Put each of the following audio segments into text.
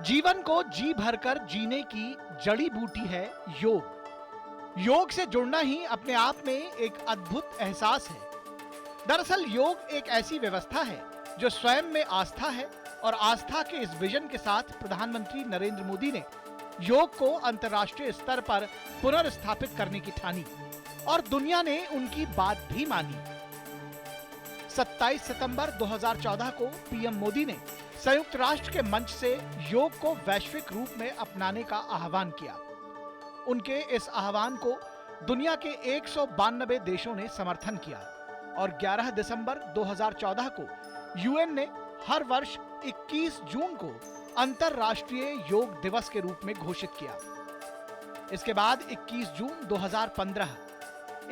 जीवन को जी भरकर जीने की जड़ी बूटी है योग। योग से जुड़ना ही अपने आप में एक अद्भुत एहसास है। दरअसल योग एक ऐसी व्यवस्था है जो स्वयं में आस्था है और आस्था के इस विजन के साथ प्रधानमंत्री नरेंद्र मोदी ने योग को अंतर्राष्ट्रीय स्तर पर पुनर्स्थापित करने की ठानी और दुनिया ने उनकी बात भी मानी। 27 सितंबर 2014 को पीएम मोदी ने संयुक्त राष्ट्र के मंच से योग को वैश्विक रूप में अपनाने का आह्वान किया। उनके इस आह्वान को दुनिया के 192 देशों ने समर्थन किया और 11 दिसंबर 2014 को यूएन ने हर वर्ष 21 जून को अंतर्राष्ट्रीय योग दिवस के रूप में घोषित किया। इसके बाद 21 जून 2015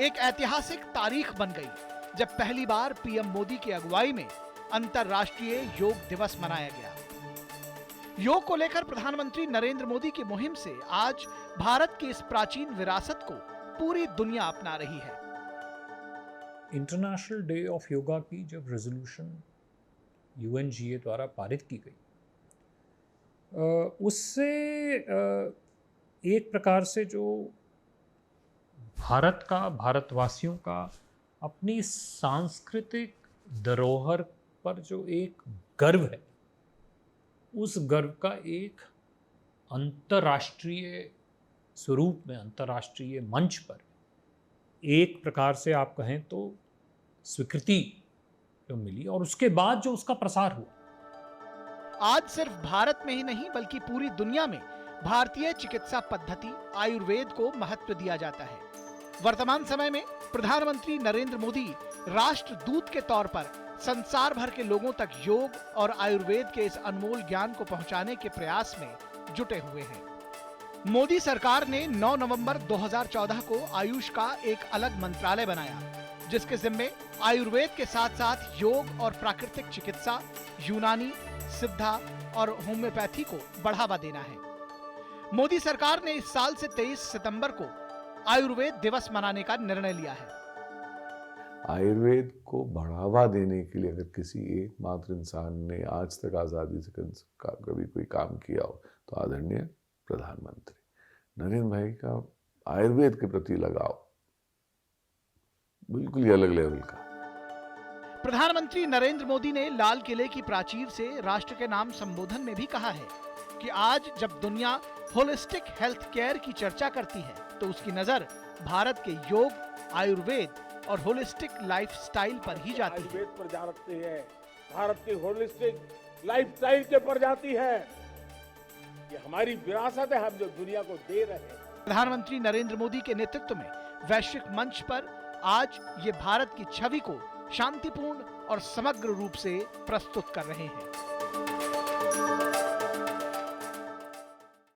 एक ऐतिहासिक तारीख बन गई जब पहली बार पीएम मोदी की अगुवाई में अंतर्राष्ट्रीय योग दिवस मनाया गया। योग को लेकर प्रधानमंत्री नरेंद्र मोदी की मुहिम से आज भारत की इस प्राचीन विरासत को पूरी दुनिया अपना रही है। इंटरनेशनल डे ऑफ योगा की जब रेजोल्यूशन यूएनजीए द्वारा पारित की गई, उससे एक प्रकार से जो भारत का, भारतवासियों का अपनी सांस्कृतिक धरोहर पर जो एक गर्व है, उस गर्व का एक अंतर्राष्ट्रीय स्वरूप में, अंतर्राष्ट्रीय मंच पर एक प्रकार से आप कहें तो स्वीकृति जो मिली और उसके बाद जो उसका प्रसार हुआ। आज सिर्फ भारत में ही नहीं बल्कि पूरी दुनिया में भारतीय चिकित्सा पद्धति आयुर्वेद को महत्व दिया जाता है। वर्तमान समय में प्रधानमंत्री नरेंद्र मोदी राष्ट्रदूत के तौर पर संसार भर के लोगों तक योग और आयुर्वेद के इस अनमोल ज्ञान को पहुंचाने के प्रयास में जुटे हुए हैं। मोदी सरकार ने 9 नवंबर 2014 को आयुष का एक अलग मंत्रालय बनाया, जिसके जिम्मे आयुर्वेद के साथ साथ योग और प्राकृतिक चिकित्सा, यूनानी, सिद्धा और होम्योपैथी को बढ़ावा देना है। मोदी सरकार ने इस साल से 23 सितंबर को आयुर्वेद दिवस मनाने का निर्णय लिया है। आयुर्वेद को बढ़ावा देने के लिए अगर किसी एकमात्र इंसान ने आज तक आज़ादी से कभी कोई काम किया हो तो आदरणीय प्रधानमंत्री नरेंद्र भाई का आयुर्वेद के प्रति लगाव बिल्कुल ही अलग लेवल का। प्रधानमंत्री नरेंद्र मोदी ने लाल किले की प्राचीर से राष्ट्र के नाम संबोधन में भी कहा है कि आज जब दुनिया होलिस्टिक हेल्थ केयर की चर्चा करती है तो उसकी नजर भारत के योग, आयुर्वेद और होलिस्टिक लाइफस्टाइल पर ही जाती है। आयुर्वेद पर जाती है, भारत की होलिस्टिक लाइफस्टाइल के पर जाती है। ये हमारी विरासत है, हम जो दुनिया को दे रहे हैं। प्रधानमंत्री नरेंद्र मोदी के नेतृत्व में वैश्विक मंच पर आज ये भारत की छवि को शांतिपूर्ण और समग्र रूप से प्रस्तुत कर रहे हैं।